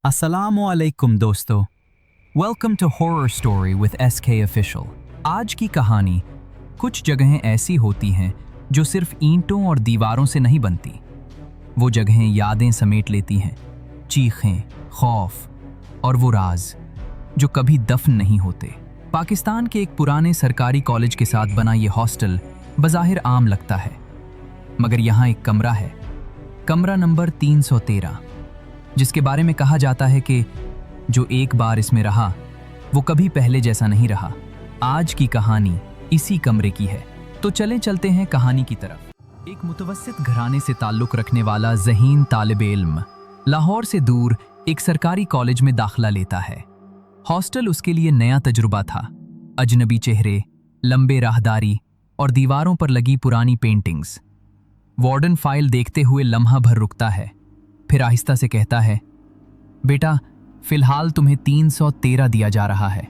अस्सलामु अलैकुम दोस्तों, welcome to horror story with SK official. आज की कहानी, कुछ जगहें ऐसी होती हैं जो सिर्फ ईंटों और दीवारों से नहीं बनती। वो जगहें यादें समेट लेती हैं, चीखें, खौफ और वो राज जो कभी दफन नहीं होते। पाकिस्तान के एक पुराने सरकारी कॉलेज के साथ बना ये हॉस्टल बज़ाहिर आम लगता है, मगर यहाँ एक कमरा है, कमरा नंबर 313, जिसके बारे में कहा जाता है कि जो एक बार इसमें रहा वो कभी पहले जैसा नहीं रहा। आज की कहानी इसी कमरे की है, तो चलते हैं कहानी की तरफ। एक मुतवस्सित घराने से ताल्लुक़ रखने वाला ज़हीन तालिब इल्म लाहौर से दूर एक सरकारी कॉलेज में दाखिला लेता है। हॉस्टल उसके लिए नया तजुर्बा था। अजनबी चेहरे, लंबे राहदारी और दीवारों पर लगी पुरानी पेंटिंग्स। वार्डन फाइल देखते हुए लम्हा भर रुकता है, फिर आहिस्ता से कहता है, बेटा फिलहाल तुम्हें 313 दिया जा रहा है।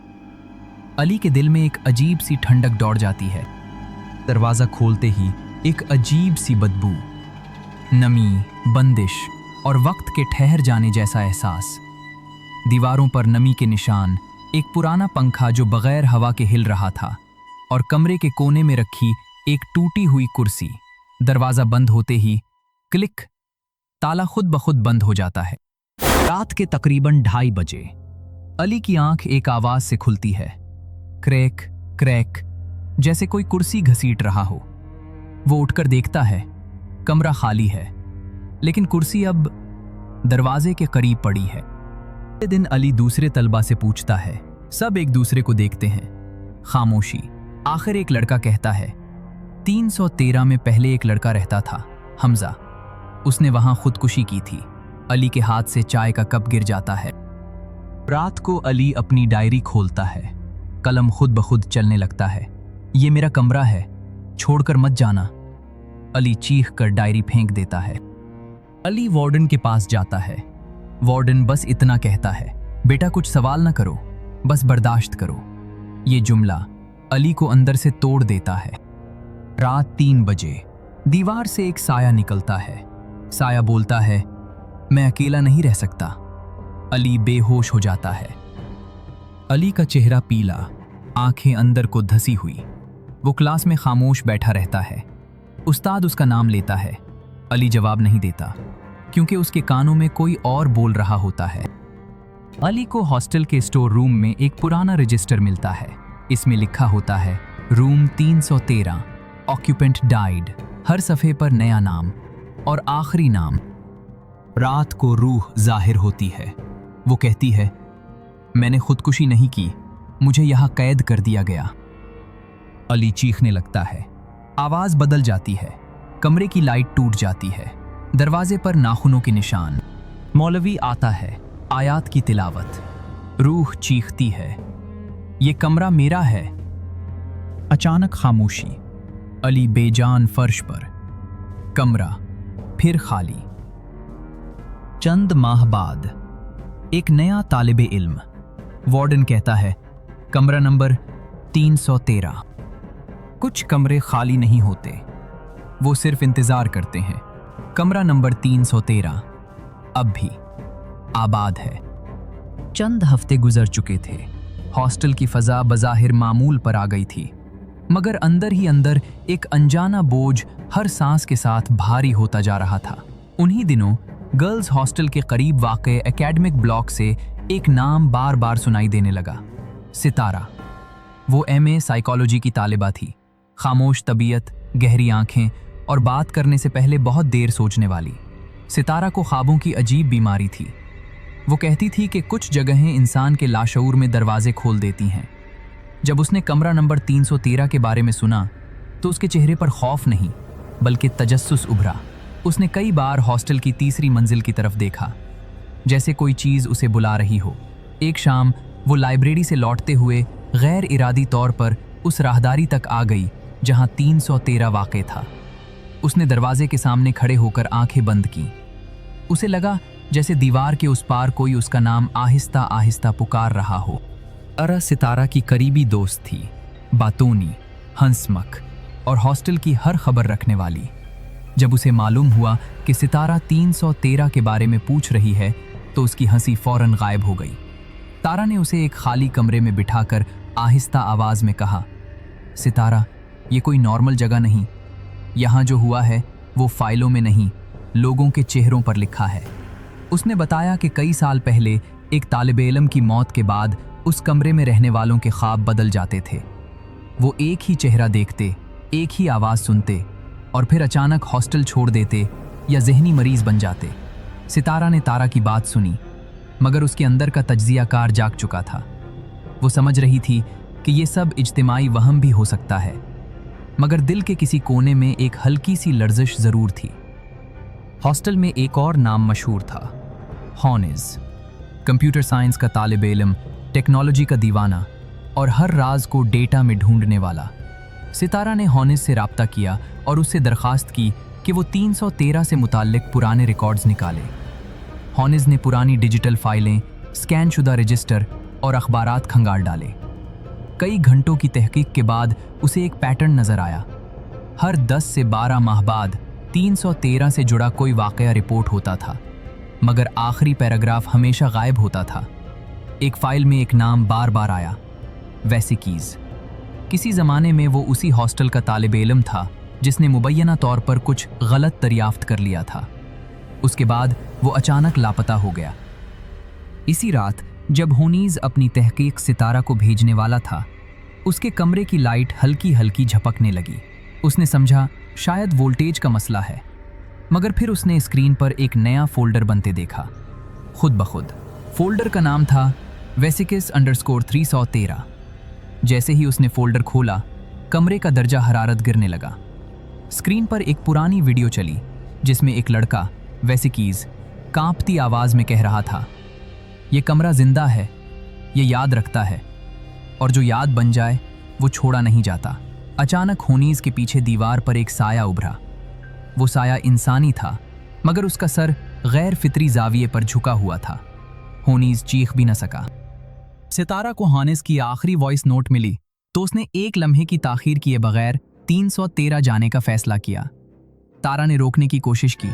अली के दिल में एक अजीब सी ठंडक दौड़ जाती है। दरवाज़ा खोलते ही एक अजीब सी बदबू, नमी, बंदिश और वक्त के ठहर जाने जैसा एहसास। दीवारों पर नमी के निशान, एक पुराना पंखा जो बगैर हवा के हिल रहा था और कमरे के कोने में रखी एक टूटी हुई कुर्सी। दरवाज़ा बंद होते ही क्लिक, ताला खुद ब खुद बंद हो जाता है। रात के तकरीबन 2:30 बजे अली की आंख एक आवाज से खुलती है, क्रैक क्रैक, जैसे कोई कुर्सी घसीट रहा हो। वो उठकर देखता है, कमरा खाली है, लेकिन कुर्सी अब दरवाजे के करीब पड़ी है। अगले दिन अली दूसरे तलबा से पूछता है, सब एक दूसरे को देखते हैं, खामोशी। आखिर एक लड़का कहता है, 313 में पहले एक लड़का रहता था, हमजा, उसने वहां खुदकुशी की थी। अली के हाथ से चाय का कप गिर जाता है। रात को अली अपनी डायरी खोलता है, कलम खुद ब खुद चलने लगता है। ये मेरा कमरा है, छोड़कर मत जाना। अली चीख कर डायरी फेंक देता है। अली वार्डन के पास जाता है। वार्डन बस इतना कहता है, बेटा कुछ सवाल ना करो, बस बर्दाश्त करो। ये जुमला अली को अंदर से तोड़ देता है। रात 3 बजे दीवार से एक साया निकलता है। साया बोलता है, मैं अकेला नहीं रह सकता। अली बेहोश हो जाता है। अली का चेहरा पीला, आंखें अंदर को धसी हुई। वो क्लास में खामोश बैठा रहता है। उस्ताद उसका नाम लेता है। अली जवाब नहीं देता, क्योंकि उसके कानों में कोई और बोल रहा होता है। अली को हॉस्टल के स्टोर रूम में एक पुराना रजिस्टर मिलता है। इसमें लिखा होता है, रूम 313, ऑक्यूपेंट डाइड। हर सफ़े पर नया नाम और आखिरी नाम। रात को रूह जाहिर होती है। वो कहती है, मैंने खुदकुशी नहीं की, मुझे यहाँ कैद कर दिया गया। अली चीखने लगता है। आवाज़ बदल जाती है। कमरे की लाइट टूट जाती है। दरवाजे पर नाखूनों के निशान। मौलवी आता है, आयात की तिलावत। रूह चीखती है, ये कमरा मेरा है। अचानक खामोशी। अली बेजान फर्श पर। कमरा फिर खाली। चंद माह बाद एक नया तालिबे इल्म। वार्डन कहता है, कमरा नंबर 313। कुछ कमरे खाली नहीं होते, वो सिर्फ इंतजार करते हैं। कमरा नंबर 313 अब भी आबाद है। चंद हफ्ते गुजर चुके थे। हॉस्टल की फजा बज़ाहिर मामूल पर आ गई थी, मगर अंदर ही अंदर एक अनजाना बोझ हर सांस के साथ भारी होता जा रहा था। उन्हीं दिनों गर्ल्स हॉस्टल के करीब वाक़े एकेडमिक ब्लॉक से एक नाम बार बार सुनाई देने लगा, सितारा। वो MA साइकोलॉजी की तालिबा थी। खामोश तबीयत, गहरी आंखें और बात करने से पहले बहुत देर सोचने वाली। सितारा को ख्वाबों की अजीब बीमारी थी। वो कहती थी कि कुछ जगहें इंसान के लाशऊर में दरवाजे खोल देती हैं। जब उसने कमरा नंबर 313 के बारे में सुना तो उसके चेहरे पर खौफ नहीं बल्कि तजस्सुस उभरा। उसने कई बार हॉस्टल की तीसरी मंजिल की तरफ देखा, जैसे कोई चीज़ उसे बुला रही हो। एक शाम वो लाइब्रेरी से लौटते हुए गैर इरादी तौर पर उस राहदारी तक आ गई जहां 313 वाक़े था। उसने दरवाजे के सामने खड़े होकर आंखें बंद की। उसे लगा जैसे दीवार के उस पार कोई उसका नाम आहिस्ता आहिस्ता पुकार रहा हो। अरा सितारा की करीबी दोस्त थी, बातूनी, हंसमक और हॉस्टल की हर खबर रखने वाली। जब उसे मालूम हुआ कि सितारा 313 के बारे में पूछ रही है तो उसकी हंसी फौरन गायब हो गई। तारा ने उसे एक खाली कमरे में बिठाकर आहिस्ता आवाज में कहा, सितारा, ये कोई नॉर्मल जगह नहीं। यहाँ जो हुआ है वो फाइलों में नहीं, लोगों के चेहरों पर लिखा है। उसने बताया कि कई साल पहले एक तालिबे इल्म की मौत के बाद उस कमरे में रहने वालों के ख्वाब बदल जाते थे। वो एक ही चेहरा देखते, एक ही आवाज़ सुनते और फिर अचानक हॉस्टल छोड़ देते या जहनी मरीज बन जाते। सितारा ने तारा की बात सुनी, मगर उसके अंदर का तज्जियाकार जाग चुका था। वो समझ रही थी कि ये सब इज्तिमाई वहम भी हो सकता है, मगर दिल के किसी कोने में एक हल्की सी लर्जिश ज़रूर थी। हॉस्टल में एक और नाम मशहूर था, हॉनिज़। कंप्यूटर साइंस का तालिबे इल्म, टेक्नोलॉजी का दीवाना और हर राज को डेटा में ढूंढने वाला। सितारा ने हॉनिज़ से राब्ता किया और उससे दरख्वास्त की कि वो 313 से मुताल्लिक पुराने रिकॉर्ड्स निकाले। हॉनिज़ ने पुरानी डिजिटल फाइलें, स्कैन शुदा रजिस्टर और अखबारात खंगाल डाले। कई घंटों की तहकीक के बाद उसे एक पैटर्न नज़र आया। हर 10 से 12 माह बाद 313 से जुड़ा कोई वाक़या रिपोर्ट होता था, मगर आखिरी पैराग्राफ हमेशा गायब होता था। एक फाइल में एक नाम बार बार आया, वेसिकीज़। किसी ज़माने में वो उसी हॉस्टल का तालिबे इल्म था जिसने मुबैना तौर पर कुछ गलत दरियाफ्त कर लिया था। उसके बाद वो अचानक लापता हो गया। इसी रात जब हॉनिज़ अपनी तहकीक सितारा को भेजने वाला था, उसके कमरे की लाइट हल्की हल्की झपकने लगी। उसने समझा शायद वोल्टेज का मसला है, मगर फिर उसने स्क्रीन पर एक नया फोल्डर बनते देखा, खुद ब खुद। फोल्डर का नाम था Vesicus_313। जैसे ही उसने फोल्डर खोला, कमरे का दर्जा हरारत गिरने लगा। स्क्रीन पर एक पुरानी वीडियो चली जिसमें एक लड़का वेसिकीज़ कांपती आवाज में कह रहा था, ये कमरा जिंदा है, ये याद रखता है, और जो याद बन जाए वो छोड़ा नहीं जाता। अचानक हॉनिज़ के पीछे दीवार पर एक साया उभरा। वो साया इंसानी था, मगर उसका सर गैर फितरी जाविये पर झुका हुआ था। हॉनिज़ चीख भी न सका। सितारा को हॉनिज़ की आखिरी वॉइस नोट मिली तो उसने एक लम्हे की ताखीर किए बगैर 313 जाने का फैसला किया। तारा ने रोकने की कोशिश की,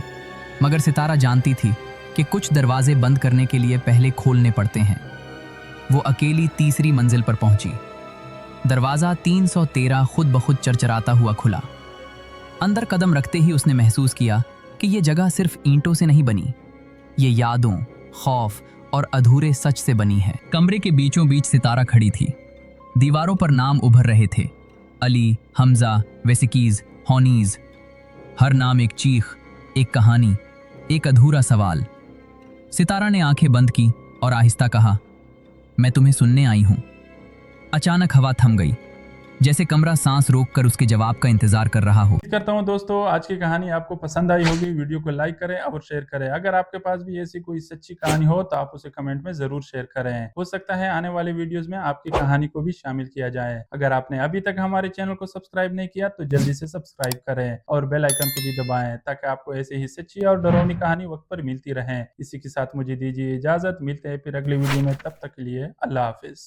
मगर सितारा जानती थी कि कुछ दरवाजे बंद करने के लिए पहले खोलने पड़ते हैं। वो अकेली तीसरी मंजिल पर पहुंची। दरवाज़ा 313 खुद ब खुद चरचराता हुआ खुला। अंदर कदम रखते ही उसने महसूस किया कि ये जगह सिर्फ ईंटों से नहीं बनी, ये यादों, खौफ और अधूरे सच से बनी है। कमरे के बीचों बीच सितारा खड़ी थी। दीवारों पर नाम उभर रहे थे, अली, हमजा, वेसिकीज़, हॉनिज़। हर नाम एक चीख, एक कहानी, एक अधूरा सवाल। सितारा ने आंखें बंद की और आहिस्ता कहा, मैं तुम्हें सुनने आई हूं। अचानक हवा थम गई, जैसे कमरा सांस रोककर उसके जवाब का इंतजार कर रहा हो। करता हूं दोस्तों, आज की कहानी आपको पसंद आई होगी। वीडियो को लाइक करें और शेयर करें। अगर आपके पास भी ऐसी कोई सच्ची कहानी हो तो आप उसे कमेंट में जरूर शेयर करें। हो सकता है आने वाले वीडियोस में आपकी कहानी को भी शामिल किया जाए। अगर आपने अभी तक हमारे चैनल को सब्सक्राइब नहीं किया तो जल्दी से सब्सक्राइब करें और बेल आइकन को भी दबाएं, ताकि आपको ऐसे ही सच्ची और डरावनी कहानी वक्त पर मिलती रहे। इसी के साथ मुझे दीजिए इजाजत। मिलते हैं फिर अगले वीडियो में, तब तक के लिए अल्लाह हाफिज।